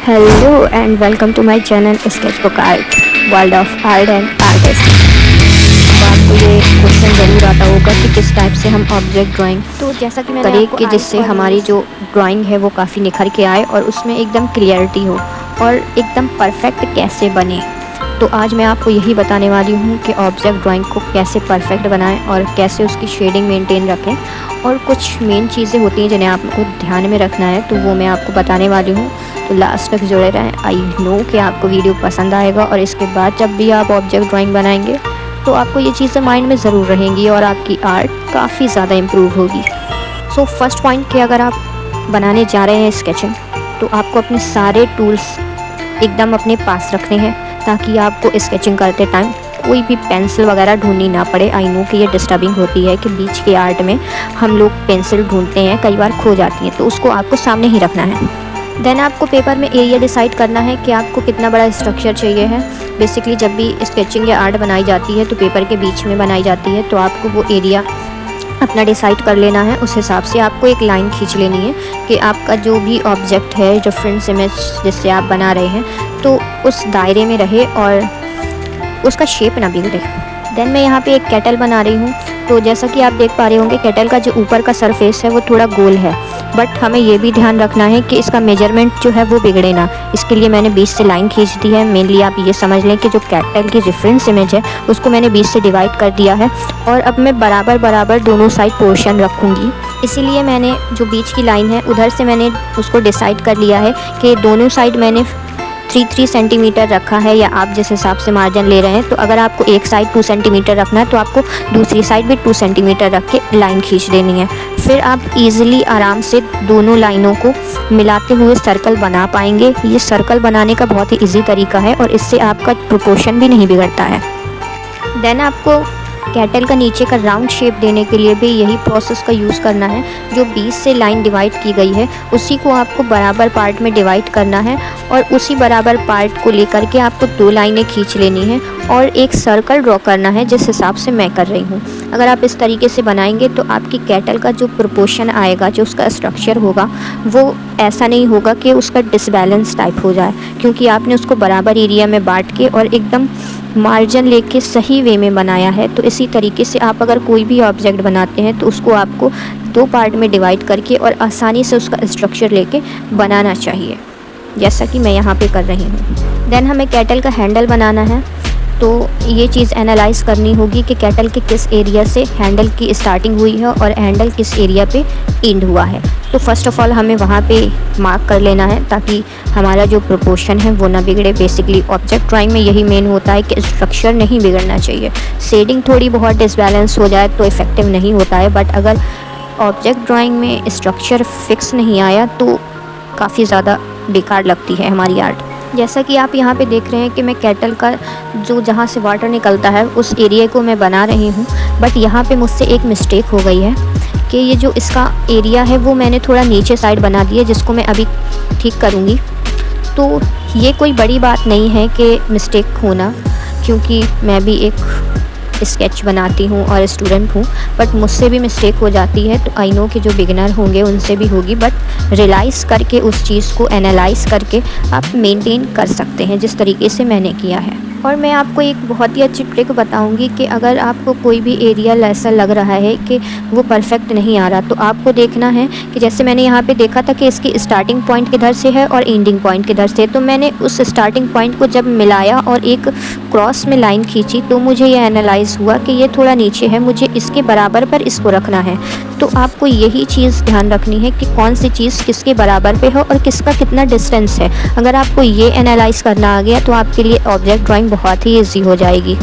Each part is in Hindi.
Hello and welcome to my channel sketchbook art world of art and artist. तो आपको ये क्वेश्चन ज़रूर आता होगा कि किस टाइप से हम ऑब्जेक्ट ड्राइंग तो जैसा कि मैंने करें आपको कि जिससे हमारी जो ड्राइंग है वो काफ़ी निखर के आए और उसमें एकदम क्लियरिटी हो और एकदम परफेक्ट कैसे बने। तो आज मैं आपको यही बताने वाली हूँ कि ऑब्जेक्ट ड्राइंग को कैसे परफेक्ट बनाएं और कैसे उसकी शेडिंग मेंटेन रखें, और कुछ मेन चीज़ें होती हैं जिन्हें आपको ध्यान में रखना है, तो वो मैं आपको बताने वाली हूँ। तो लास्ट तक जुड़े रहें। आई नो कि आपको वीडियो पसंद आएगा और इसके बाद जब भी आप ऑब्जेक्ट ड्राइंग बनाएंगे तो आपको ये चीज़ें माइंड में ज़रूर रहेंगी और आपकी आर्ट काफ़ी ज़्यादा इम्प्रूव होगी। सो फर्स्ट पॉइंट कि अगर आप बनाने जा रहे हैं स्केचिंग, तो आपको अपने सारे टूल्स एकदम अपने पास रखने हैं ताकि आपको स्केचिंग करते टाइम कोई भी पेंसिल वगैरह ढूंढनी ना पड़े। आई नो कि ये डिस्टर्बिंग होती है कि बीच के आर्ट में हम लोग पेंसिल ढूंढते हैं, कई बार खो जाती है, तो उसको आपको सामने ही रखना है। देन आपको पेपर में एरिया डिसाइड करना है कि आपको कितना बड़ा स्ट्रक्चर चाहिए है। बेसिकली जब भी स्केचिंग या आर्ट बनाई जाती है तो पेपर के बीच में बनाई जाती है, तो आपको वो एरिया अपना डिसाइड कर लेना है। उस हिसाब से आपको एक लाइन खींच लेनी है कि आपका जो भी ऑब्जेक्ट है, रेफरेंस इमेज जिससे आप बना रहे हैं, तो उस दायरे में रहे और उसका शेप ना बिगड़े। देन मैं यहाँ पे एक केटल बना रही हूँ। तो जैसा कि आप देख पा रहे होंगे, केटल का जो ऊपर का सरफेस है वो थोड़ा गोल है, बट हमें ये भी ध्यान रखना है कि इसका मेजरमेंट जो है वो बिगड़े ना। इसके लिए मैंने 20 से लाइन खींच दी है। मेनली आप ये समझ लें कि जो केटल की रेफरेंस इमेज है उसको मैंने 20 से डिवाइड कर दिया है, और अब मैं बराबर बराबर दोनों साइड पोर्शन रखूँगी। इसीलिए मैंने जो बीच की लाइन है उधर से मैंने उसको डिसाइड कर लिया है कि दोनों साइड मैंने 3 सेंटीमीटर रखा है, या आप जिस हिसाब से मार्जिन ले रहे हैं। तो अगर आपको एक साइड 2 सेंटीमीटर रखना है तो आपको दूसरी साइड भी 2 सेंटीमीटर रख के लाइन खींच देनी है। फिर आप इजीली आराम से दोनों लाइनों को मिलाते हुए सर्कल बना पाएंगे। ये सर्कल बनाने का बहुत ही इजी तरीका है और इससे आपका प्रोपोर्शन भी नहीं बिगड़ता है। देन आपको कैटल का नीचे का राउंड शेप देने के लिए भी यही प्रोसेस का यूज़ करना है। जो 20 से लाइन डिवाइड की गई है उसी को आपको बराबर पार्ट में डिवाइड करना है, और उसी बराबर पार्ट को लेकर के आपको 2 लाइनें खींच लेनी है और एक सर्कल ड्रॉ करना है जिस हिसाब से मैं कर रही हूँ। अगर आप इस तरीके से बनाएंगे तो आपकी कैटल का जो प्रोपोर्शन आएगा, जो उसका स्ट्रक्चर होगा, वो ऐसा नहीं होगा कि उसका डिसबैलेंस टाइप हो जाए, क्योंकि आपने उसको बराबर एरिया में बांट के और एकदम मार्जिन लेके सही वे में बनाया है। तो इसी तरीके से आप अगर कोई भी ऑब्जेक्ट बनाते हैं तो उसको आपको 2 पार्ट में डिवाइड करके और आसानी से उसका स्ट्रक्चर लेके बनाना चाहिए, जैसा कि मैं यहाँ पे कर रही हूँ। देन हमें कैटल का हैंडल बनाना है। तो ये चीज़ एनालाइज करनी होगी कि कैटल के किस एरिया से हैंडल की स्टार्टिंग हुई है और हैंडल किस एरिया पे एंड हुआ है। तो फर्स्ट ऑफ ऑल हमें वहाँ पे मार्क कर लेना है ताकि हमारा जो प्रोपोर्शन है वो ना बिगड़े। बेसिकली ऑब्जेक्ट ड्राइंग में यही मेन होता है कि स्ट्रक्चर नहीं बिगड़ना चाहिए। शेडिंग थोड़ी बहुत डिसबैलेंस हो जाए तो इफ़ेक्टिव नहीं होता है, बट अगर ऑब्जेक्ट ड्राइंग में स्ट्रक्चर फिक्स नहीं आया तो काफ़ी ज़्यादा बेकार लगती है हमारी आर्ट। जैसा कि आप यहाँ पे देख रहे हैं कि मैं कैटल का जो जहाँ से वाटर निकलता है उस एरिया को मैं बना रही हूँ, बट यहाँ पे मुझसे एक मिस्टेक हो गई है कि ये जो इसका एरिया है वो मैंने थोड़ा नीचे साइड बना दिया, जिसको मैं अभी ठीक करूँगी। तो ये कोई बड़ी बात नहीं है कि मिस्टेक होना, क्योंकि मैं भी एक स्केच बनाती हूँ और स्टूडेंट हूँ, बट मुझसे भी मिस्टेक हो जाती है। तो आई नो कि जो बिगिनर होंगे उनसे भी होगी, बट रियलाइज़ करके उस चीज़ को एनालाइज़ करके आप मेंटेन कर सकते हैं जिस तरीके से मैंने किया है। और मैं आपको एक बहुत ही अच्छी ट्रिक बताऊंगी कि अगर आपको कोई भी एरिया ऐसा लग रहा है कि वो परफेक्ट नहीं आ रहा, तो आपको देखना है कि जैसे मैंने यहाँ पे देखा था कि इसकी स्टार्टिंग पॉइंट किधर से है और एंडिंग पॉइंट किधर से, तो मैंने उस स्टार्टिंग पॉइंट को जब मिलाया और एक क्रॉस में लाइन खींची तो मुझे ये एनालाइज़ हुआ कि ये थोड़ा नीचे है, मुझे इसके बराबर पर इसको रखना है। तो आपको यही चीज़ ध्यान रखनी है कि कौन सी चीज़ किसके बराबर पे हो और किसका कितना डिस्टेंस है। अगर आपको ये एनालाइज़ करना आ गया तो आपके लिए ऑब्जेक्ट ड्राइंग बहुत ही ईजी हो जाएगी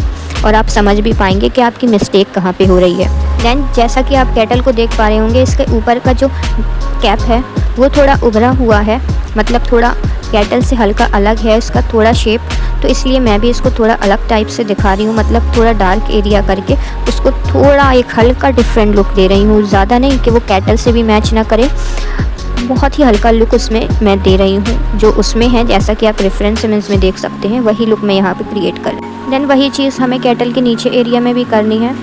और आप समझ भी पाएंगे कि आपकी मिस्टेक कहाँ पे हो रही है। देन जैसा कि आप कैटल को देख पा रहे होंगे, इसके ऊपर का जो कैप है वो थोड़ा उभरा हुआ है, मतलब थोड़ा कैटल से हल्का अलग है इसका थोड़ा शेप। तो इसलिए मैं भी इसको थोड़ा अलग टाइप से दिखा रही हूँ, मतलब थोड़ा डार्क एरिया करके उसको थोड़ा एक हल्का डिफरेंट लुक दे रही हूँ। ज़्यादा नहीं कि वो कैटल से भी मैच ना करे, बहुत ही हल्का लुक उसमें मैं दे रही हूँ जो उसमें है। जैसा कि आप रेफरेंस इमेज में देख सकते हैं वही लुक मैं यहाँ पे क्रिएट कर। देन वही चीज़ हमें कैटल के नीचे एरिया में भी करनी है,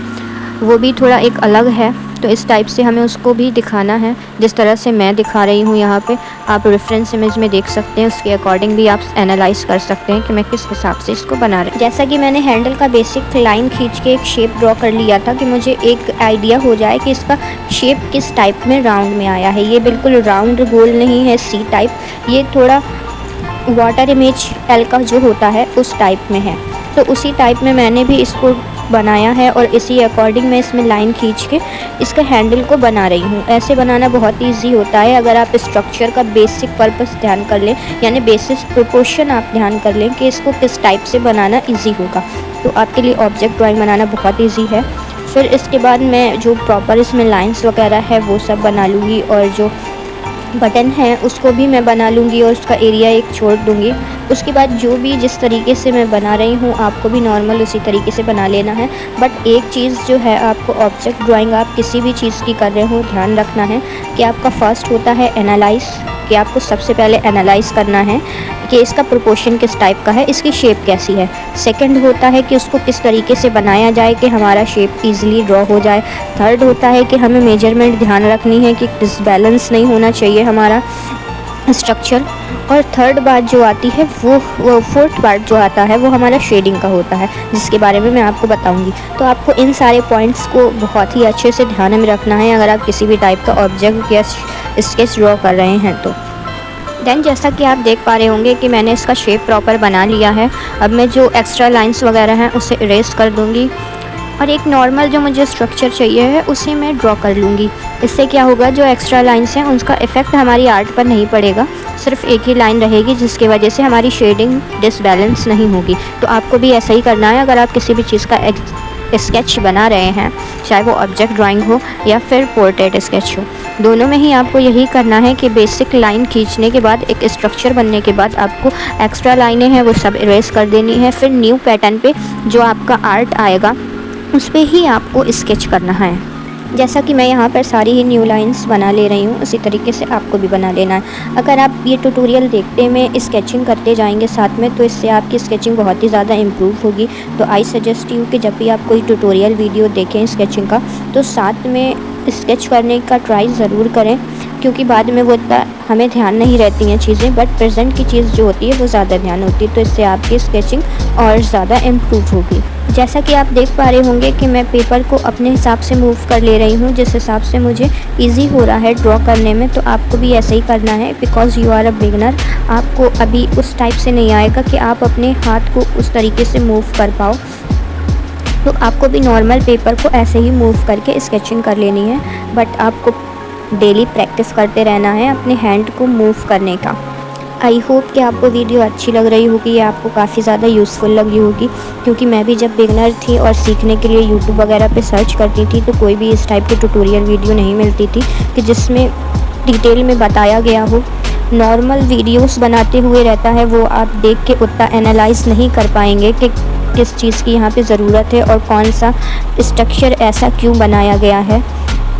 वो भी थोड़ा एक अलग है। तो इस टाइप से हमें उसको भी दिखाना है, जिस तरह से मैं दिखा रही हूँ यहाँ पे। आप रेफरेंस इमेज में देख सकते हैं, उसके अकॉर्डिंग भी आप एनालाइज कर सकते हैं कि मैं किस हिसाब से इसको बना रही हूँ। जैसा कि मैंने हैंडल का बेसिक लाइन खींच के एक शेप ड्रॉ कर लिया था कि मुझे एक आइडिया हो जाए कि इसका शेप किस टाइप में राउंड में आया है। ये बिल्कुल राउंड गोल नहीं है सी टाइप, ये थोड़ा वाटर इमेज एल का जो होता है उस टाइप में है। तो उसी टाइप में मैंने भी इसको बनाया है और इसी अकॉर्डिंग मैं इसमें लाइन खींच के इसका हैंडल को बना रही हूँ। ऐसे बनाना बहुत इजी होता है अगर आप स्ट्रक्चर का बेसिक पर्पस ध्यान कर लें, यानी बेसिक प्रोपोर्शन आप ध्यान कर लें कि इसको किस टाइप से बनाना इजी होगा, तो आपके लिए ऑब्जेक्ट ड्राइंग बनाना बहुत ईजी है। फिर इसके बाद मैं जो प्रॉपर इसमें लाइन्स वगैरह है वो सब बना लूँगी, और जो बटन है उसको भी मैं बना लूँगी और उसका एरिया एक छोड़ दूँगी। उसके बाद जो भी जिस तरीके से मैं बना रही हूँ आपको भी नॉर्मल उसी तरीके से बना लेना है। बट एक चीज़ जो है, आपको ऑब्जेक्ट ड्राइंग आप किसी भी चीज़ की कर रहे हो ध्यान रखना है कि आपका फर्स्ट होता है एनालाइज, कि आपको सबसे पहले एनालाइज करना है कि इसका प्रोपोर्शन किस टाइप का है, इसकी शेप कैसी है। सेकंड होता है कि उसको किस तरीके से बनाया जाए कि हमारा शेप इजीली ड्रॉ हो जाए। थर्ड होता है कि हमें मेजरमेंट ध्यान रखनी है कि डिसबैलेंस नहीं होना चाहिए हमारा स्ट्रक्चर। और थर्ड बात जो आती है वो फोर्थ पार्ट जो आता है वो हमारा शेडिंग का होता है, जिसके बारे में मैं आपको बताऊंगी। तो आपको इन सारे पॉइंट्स को बहुत ही अच्छे से ध्यान में रखना है अगर आप किसी भी टाइप का ऑब्जेक्ट या स्केच ड्रॉ कर रहे हैं तो। देन जैसा कि आप देख पा रहे होंगे कि मैंने इसका शेप प्रॉपर बना लिया है। अब मैं जो एक्स्ट्रा लाइंस वगैरह हैं उसे इरेज कर दूंगी और एक नॉर्मल जो मुझे स्ट्रक्चर चाहिए है उसे मैं ड्रॉ कर लूँगी। इससे क्या होगा, जो एक्स्ट्रा लाइंस हैं उसका इफ़ेक्ट हमारी आर्ट पर नहीं पड़ेगा, सिर्फ एक ही लाइन रहेगी जिसकी वजह से हमारी शेडिंग डिसबैलेंस नहीं होगी। तो आपको भी ऐसा ही करना है अगर आप किसी भी चीज़ का स्केच बना रहे हैं, चाहे वो ऑब्जेक्ट ड्राइंग हो या फिर पोर्ट्रेट स्केच हो, दोनों में ही आपको यही करना है कि बेसिक लाइन खींचने के बाद, एक स्ट्रक्चर बनने के बाद आपको एक्स्ट्रा लाइनें हैं वो सब इरेज कर देनी है। फिर न्यू पैटर्न पे जो आपका आर्ट आएगा उस पर ही आपको स्केच करना है। जैसा कि मैं यहाँ पर सारी ही न्यू लाइंस बना ले रही हूँ, उसी तरीके से आपको भी बना लेना है। अगर आप ये ट्यूटोरियल देखते में स्केचिंग करते जाएंगे साथ में, तो इससे आपकी स्केचिंग बहुत ही ज़्यादा इम्प्रूव होगी। तो आई सजेस्ट यू कि जब भी आप कोई ट्यूटोरियल वीडियो देखें स्केचिंग का, तो साथ में स्केच करने का ट्राई ज़रूर करें, क्योंकि बाद में वो इतना हमें ध्यान नहीं रहती हैं चीज़ें, बट प्रेजेंट की चीज़ जो होती है वो ज़्यादा ध्यान होती है। तो इससे आपकी स्केचिंग और ज़्यादा इम्प्रूव होगी। जैसा कि आप देख पा रहे होंगे कि मैं पेपर को अपने हिसाब से मूव कर ले रही हूँ, जिस हिसाब से मुझे इजी हो रहा है ड्रॉ करने में। तो आपको भी ऐसा ही करना है, because you are a beginner. आपको अभी उस टाइप से नहीं आएगा कि आप अपने हाथ को उस तरीके से मूव कर पाओ, तो आपको भी नॉर्मल पेपर को ऐसे ही मूव करके स्केचिंग कर लेनी है। बट आपको डेली प्रैक्टिस करते रहना है अपने हैंड को मूव करने का। आई होप कि आपको वीडियो अच्छी लग रही होगी, या आपको काफ़ी ज़्यादा यूज़फुल लगी होगी, क्योंकि मैं भी जब बिगनर थी और सीखने के लिए यूट्यूब वगैरह पे सर्च करती थी तो कोई भी इस टाइप की ट्यूटोरियल वीडियो नहीं मिलती थी कि जिसमें डिटेल में बताया गया हो। नॉर्मल वीडियोस बनाते हुए रहता है, वो आप देख के उतना एनालाइज नहीं कर पाएंगे कि किस चीज़ की यहाँ पे ज़रूरत है और कौन सा स्ट्रक्चर ऐसा क्यों बनाया गया है।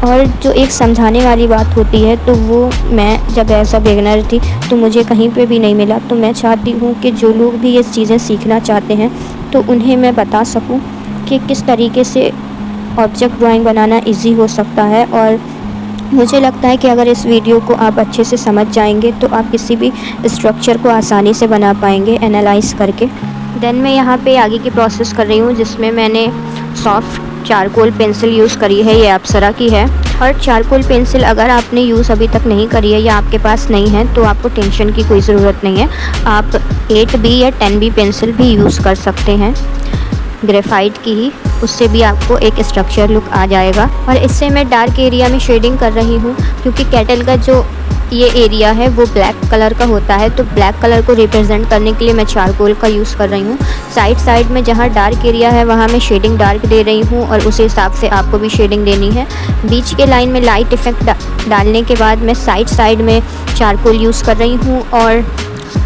और जो एक समझाने वाली बात होती है, तो वो मैं जब ऐसा बिगनर थी तो मुझे कहीं पे भी नहीं मिला। तो मैं चाहती हूँ कि जो लोग भी ये चीज़ें सीखना चाहते हैं तो उन्हें मैं बता सकूँ कि किस तरीके से ऑब्जेक्ट ड्राइंग बनाना इजी हो सकता है। और मुझे लगता है कि अगर इस वीडियो को आप अच्छे से समझ जाएंगे तो आप किसी भी स्ट्रक्चर को आसानी से बना पाएंगे एनालाइज करके। देन मैं यहाँ पे आगे की प्रोसेस कर रही हूँ, जिसमें मैंने सॉफ्ट चारकोल पेंसिल यूज़ करी है, ये अप्सरा की है। और चारकोल पेंसिल अगर आपने यूज़ अभी तक नहीं करी है या आपके पास नहीं है तो आपको टेंशन की कोई ज़रूरत नहीं है। आप 8B या 10B पेंसिल भी यूज़ कर सकते हैं, ग्रेफाइट की ही, उससे भी आपको एक स्ट्रक्चर लुक आ जाएगा। और इससे मैं डार्क एरिया में शेडिंग कर रही हूँ, क्योंकि कैटल का जो ये एरिया है वो ब्लैक कलर का होता है, तो ब्लैक कलर को रिप्रेजेंट करने के लिए मैं चारकोल का यूज़ कर रही हूँ। साइड में जहाँ डार्क एरिया है वहाँ मैं शेडिंग डार्क दे रही हूँ, और उसी हिसाब से आपको भी शेडिंग देनी है। बीच के लाइन में लाइट इफेक्ट डालने के बाद मैं साइड में चारकोल यूज़ कर रही हूँ, और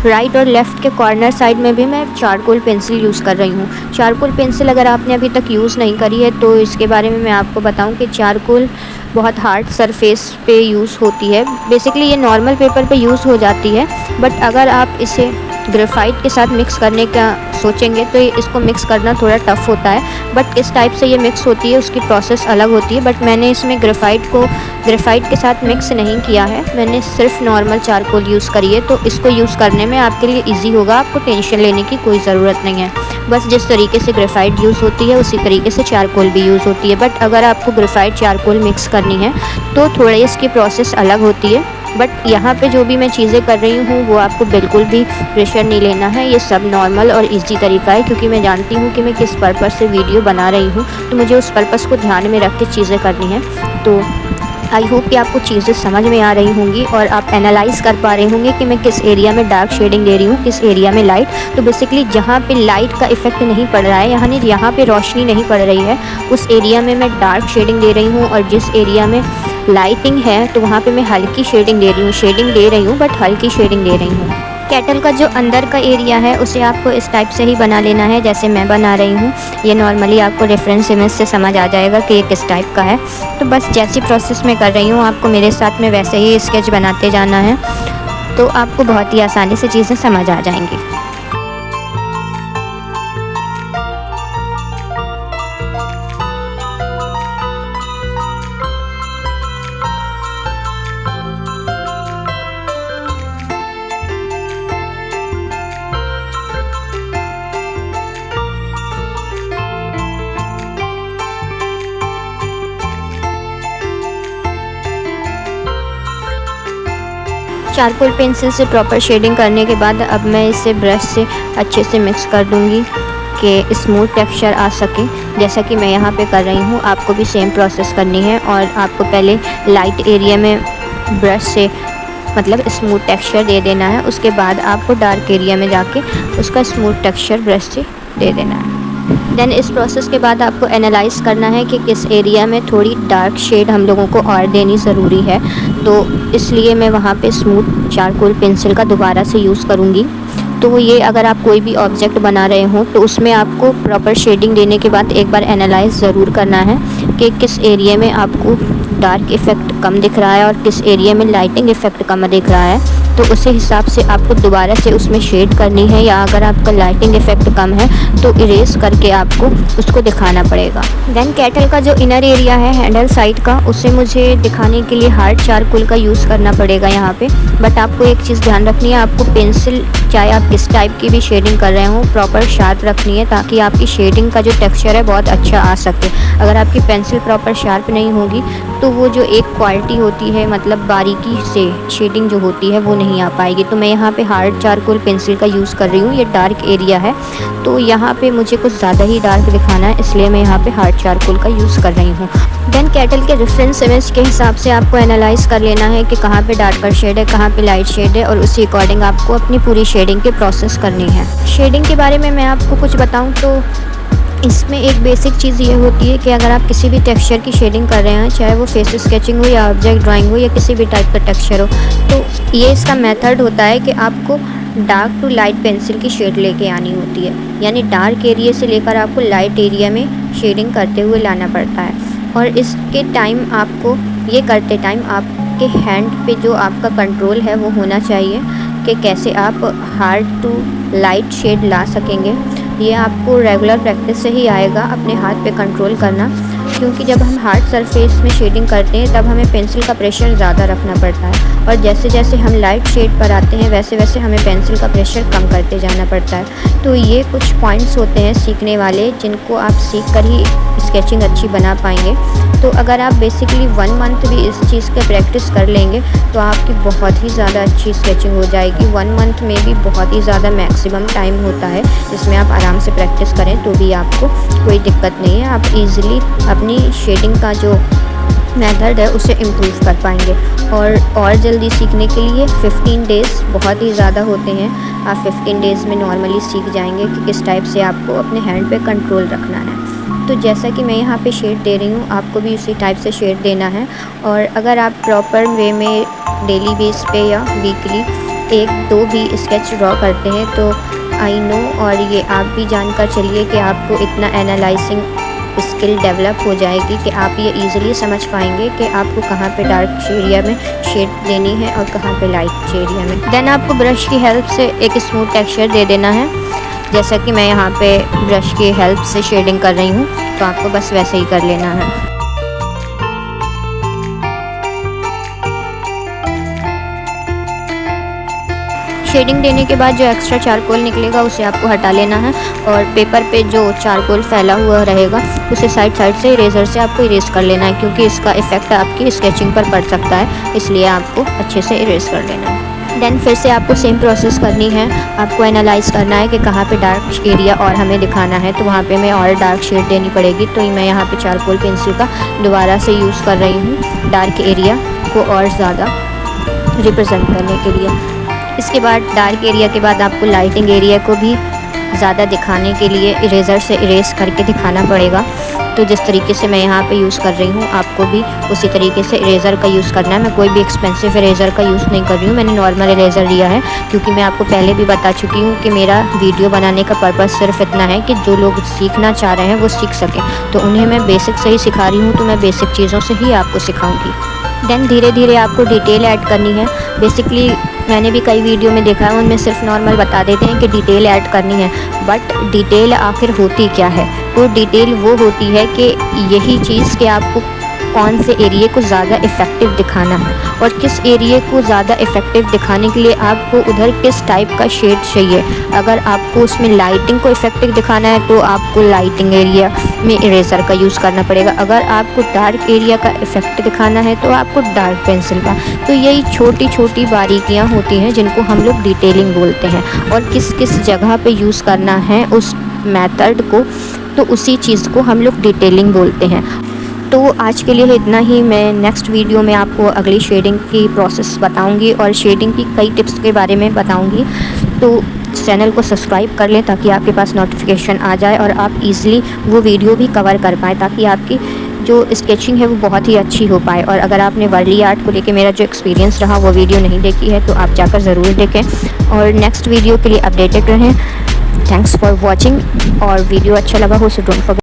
राइट और लेफ़्ट के कॉर्नर साइड में भी मैं चारकोल पेंसिल यूज़ कर रही हूँ। चारकोल पेंसिल अगर आपने अभी तक यूज़ नहीं करी है तो इसके बारे में मैं आपको बताऊँ कि चारकोल बहुत हार्ड सरफेस पे यूज़ होती है। बेसिकली ये नॉर्मल पेपर पे यूज़ हो जाती है, बट अगर आप इसे ग्रेफाइट के साथ मिक्स करने का सोचेंगे तो इसको मिक्स करना थोड़ा टफ़ होता है, बट किस टाइप से ये मिक्स होती है उसकी प्रोसेस अलग होती है। बट मैंने इसमें ग्रेफाइट के साथ मिक्स नहीं किया है, मैंने सिर्फ नॉर्मल चारकोल यूज़ करी है। तो इसको यूज़ करने में आपके लिए ईजी होगा, आपको टेंशन लेने की कोई ज़रूरत नहीं है। बस जिस तरीके से ग्रेफाइट यूज़ होती है उसी तरीके से चारकोल भी यूज़ होती है। बट अगर आपको ग्रेफाइट चारकोल मिक्स करनी है तो थोड़ी इसकी प्रोसेस अलग होती है। बट यहाँ पे जो भी मैं चीज़ें कर रही हूँ वो आपको बिल्कुल भी प्रेशर नहीं लेना है, ये सब नॉर्मल और इजी तरीका है, क्योंकि मैं जानती हूँ कि मैं किस पर्पज़ से वीडियो बना रही हूँ, तो मुझे उस पर्पज़ को ध्यान में रख के चीज़ें करनी है। तो आई होप कि आपको चीज़ें समझ में आ रही होंगी और आप एनालाइज़ कर पा रहे होंगे कि मैं किस एरिया में डार्क शेडिंग दे रही हूँ, किस एरिया में लाइट। तो बेसिकली जहाँ पे लाइट का इफ़ेक्ट नहीं पड़ रहा है, यानी यहाँ पे रोशनी नहीं पड़ रही है, उस एरिया में मैं डार्क शेडिंग दे रही हूँ। और जिस एरिया में लाइटिंग है तो वहाँ पे मैं हल्की शेडिंग दे रही हूँ बट हल्की शेडिंग दे रही हूँ। केटल का जो अंदर का एरिया है उसे आपको इस टाइप से ही बना लेना है जैसे मैं बना रही हूँ। ये नॉर्मली आपको रेफरेंस इमेज से समझ आ जाएगा कि ये किस टाइप का है। तो बस जैसी प्रोसेस मैं कर रही हूँ आपको मेरे साथ में वैसे ही स्केच बनाते जाना है, तो आपको बहुत ही आसानी से चीज़ें समझ आ जाएंगी। चारकोल पेंसिल से प्रॉपर शेडिंग करने के बाद अब मैं इसे ब्रश से अच्छे से मिक्स कर दूंगी कि स्मूथ टेक्सचर आ सके, जैसा कि मैं यहाँ पे कर रही हूँ। आपको भी सेम प्रोसेस करनी है और आपको पहले लाइट एरिया में ब्रश से मतलब स्मूथ टेक्सचर दे देना है, उसके बाद आपको डार्क एरिया में जाके उसका स्मूथ टेक्सचर ब्रश से दे देना है। देन इस प्रोसेस के बाद आपको एनालाइज़ करना है कि किस एरिया में थोड़ी डार्क शेड हम लोगों को और देनी ज़रूरी है, तो इसलिए मैं वहाँ पे स्मूथ चारकोल पेंसिल का दोबारा से यूज़ करूँगी। तो ये अगर आप कोई भी ऑब्जेक्ट बना रहे हो तो उसमें आपको प्रॉपर शेडिंग देने के बाद एक बार एनालाइज़ ज़रूर करना है कि किस एरिया में आपको डार्क इफ़ेक्ट कम दिख रहा है और किस एरिया में लाइटिंग इफ़ेक्ट कम दिख रहा है। तो उसी हिसाब से आपको दोबारा से उसमें शेड करनी है, या अगर आपका लाइटिंग इफ़ेक्ट कम है तो इरेज करके आपको उसको दिखाना पड़ेगा। देन केटल का जो इनर एरिया है हैंडल साइड का, उसे मुझे दिखाने के लिए हार्ड चारकोल का यूज़ करना पड़ेगा यहाँ पे। बट आपको एक चीज़ ध्यान रखनी है, आपको पेंसिल चाहे आप किस टाइप की भी शेडिंग कर रहे हो प्रॉपर शार्प रखनी है, ताकि आपकी शेडिंग का जो टेक्सचर है बहुत अच्छा आ सके। अगर आपकी पेंसिल प्रॉपर शार्प नहीं होगी तो वो जो एक क्वालिटी होती है, मतलब बारीकी से शेडिंग जो होती है वो नहीं आ पाएगी। तो मैं यहाँ पे हार्ड चारकोल पेंसिल का यूज़ कर रही हूँ। ये डार्क एरिया है तो यहाँ पे मुझे कुछ ज़्यादा ही डार्क दिखाना है, इसलिए मैं यहाँ पे हार्ड चारकोल का यूज़ कर रही हूँ। देन केटल के रेफरेंस इमेज के हिसाब से आपको एनालाइज़ कर लेना है कि कहाँ पे डार्कर शेड है, कहाँ पे लाइट शेड है, और उसी अकॉर्डिंग आपको अपनी पूरी शेडिंग की प्रोसेस करनी है। शेडिंग के बारे में मैं आपको कुछ बताऊँ तो इसमें एक बेसिक चीज़ ये होती है कि अगर आप किसी भी टेक्सचर की शेडिंग कर रहे हैं, चाहे वो फेस स्केचिंग हो या ऑब्जेक्ट ड्राइंग हो या किसी भी टाइप का टेक्सचर हो, तो ये इसका मेथड होता है कि आपको डार्क टू लाइट पेंसिल की शेड लेके आनी होती है, यानी डार्क एरिया से लेकर आपको लाइट एरिया में शेडिंग करते हुए लाना पड़ता है। और इसके टाइम आपको ये करते टाइम आपके हैंड पे जो आपका कंट्रोल है वो होना चाहिए कि कैसे आप हार्ड टू लाइट शेड ला सकेंगे। ये आपको रेगुलर प्रैक्टिस से ही आएगा, अपने हाथ पे कंट्रोल करना, क्योंकि जब हम हार्ड सरफेस में शेडिंग करते हैं तब हमें पेंसिल का प्रेशर ज़्यादा रखना पड़ता है, और जैसे जैसे हम लाइट शेड पर आते हैं वैसे वैसे हमें पेंसिल का प्रेशर कम करते जाना पड़ता है। तो ये कुछ पॉइंट्स होते हैं सीखने वाले, जिनको आप सीख कर ही स्केचिंग अच्छी बना पाएंगे। तो अगर आप बेसिकली 1 मंथ भी इस चीज़ का प्रैक्टिस कर लेंगे तो आपकी बहुत ही ज़्यादा अच्छी स्केचिंग हो जाएगी। 1 मंथ में भी बहुत ही ज़्यादा मैक्सिमम टाइम होता है जिसमें आप आराम से प्रैक्टिस करें तो भी आपको कोई दिक्कत नहीं है। आप इजीली अपनी शेडिंग का जो मेथड है उसे इम्प्रूव कर पाएंगे। और जल्दी सीखने के लिए 15 डेज़ बहुत ही ज़्यादा होते हैं। आप 15 डेज़ में नॉर्मली सीख जाएंगे कि किस टाइप से आपको अपने हैंड पे कंट्रोल रखना है। तो जैसा कि मैं यहाँ पे शेड दे रही हूँ, आपको भी उसी टाइप से शेड देना है। और अगर आप प्रॉपर वे में डेली बेस पे या वीकली 1-2 भी स्केच ड्रॉ करते हैं तो आई नो, और ये आप भी जानकर चलिए कि आपको इतना एनालाइजिंग स्किल डेवलप हो जाएगी कि आप ये ईज़िली समझ पाएंगे कि आपको कहाँ पे डार्क एरिया में शेड देनी है और कहाँ पे लाइट एरिया में। देन आपको ब्रश की हेल्प से एक स्मूथ टेक्सचर दे देना है, जैसा कि मैं यहाँ पे ब्रश की हेल्प से शेडिंग कर रही हूँ, तो आपको बस वैसे ही कर लेना है। शेडिंग देने के बाद जो एक्स्ट्रा चारकोल निकलेगा उसे आपको हटा लेना है और पेपर पे जो चारकोल फैला हुआ रहेगा उसे साइड से इरेज़र से आपको इरेज़ कर लेना है, क्योंकि इसका इफ़ेक्ट आपकी स्केचिंग पर पड़ सकता है, इसलिए आपको अच्छे से इरेज़ कर लेना है। देन फिर से आपको सेम प्रोसेस करनी है, आपको एनालाइज़ करना है कि कहाँ पे डार्क एरिया और हमें दिखाना है, तो वहाँ पे मैं और डार्क शेड देनी पड़ेगी। तो मैं यहाँ पे चारकोल पेंसिल का दोबारा से यूज़ कर रही हूँ डार्क एरिया को और ज़्यादा रिप्रेजेंट करने के लिए। इसके बाद डार्क एरिया के बाद आपको लाइटिंग एरिया को भी ज़्यादा दिखाने के लिए इरेज़र से इरेज़ करके दिखाना पड़ेगा। तो जिस तरीके से मैं यहाँ पे यूज़ कर रही हूँ आपको भी उसी तरीके से इरेज़र का यूज़ करना है। मैं कोई भी एक्सपेंसिव इरेज़र का यूज़ नहीं कर रही हूँ, मैंने नॉर्मल इरेज़र लिया है, क्योंकि मैं आपको पहले भी बता चुकी हूँ कि मेरा वीडियो बनाने का पर्पज़ सिर्फ इतना है कि जो लोग सीखना चाह रहे हैं वो सीख सकें। तो उन्हें मैं बेसिक से ही सिखा रही हूँ, तो मैं बेसिक चीज़ों से ही आपको सिखाऊँगी। देन धीरे धीरे आपको डिटेल ऐड करनी है। बेसिकली मैंने भी कई वीडियो में देखा है, उनमें सिर्फ नॉर्मल बता देते हैं कि डिटेल ऐड करनी है, बट डिटेल आखिर होती क्या है? तो डिटेल वो होती है कि यही चीज़ कि आपको कौन से एरिया को ज़्यादा इफ़ेक्टिव दिखाना है और किस एरिया को ज़्यादा इफ़ेक्टिव दिखाने के लिए आपको उधर किस टाइप का शेड चाहिए। अगर आपको उसमें लाइटिंग को इफ़ेक्टिव दिखाना है तो आपको लाइटिंग एरिया में इरेज़र का यूज़ करना पड़ेगा। अगर आपको डार्क एरिया का इफ़ेक्ट दिखाना है तो आपको डार्क पेंसिल का। तो यही छोटी छोटी बारीकियाँ होती हैं जिनको हम लोग डिटेलिंग बोलते हैं, और किस किस जगह पे यूज़ करना है उस मेथड को, तो उसी चीज़ को हम लोग डिटेलिंग बोलते हैं। तो आज के लिए इतना ही। मैं नेक्स्ट वीडियो में आपको अगली शेडिंग की प्रोसेस बताऊंगी और शेडिंग की कई टिप्स के बारे में बताऊंगी। तो चैनल को सब्सक्राइब कर लें ताकि आपके पास नोटिफिकेशन आ जाए और आप इजीली वो वीडियो भी कवर कर पाएँ, ताकि आपकी जो स्केचिंग है वो बहुत ही अच्छी हो पाए। और अगर आपने वर्ली आर्ट को लेके मेरा जो एक्सपीरियंस रहा वो वीडियो नहीं देखी है तो आप जाकर ज़रूर देखें और नेक्स्ट वीडियो के लिए अपडेटेड रहें। थैंक्स फॉर वॉचिंग, और वीडियो अच्छा लगा हो तो डोंट फॉरगेट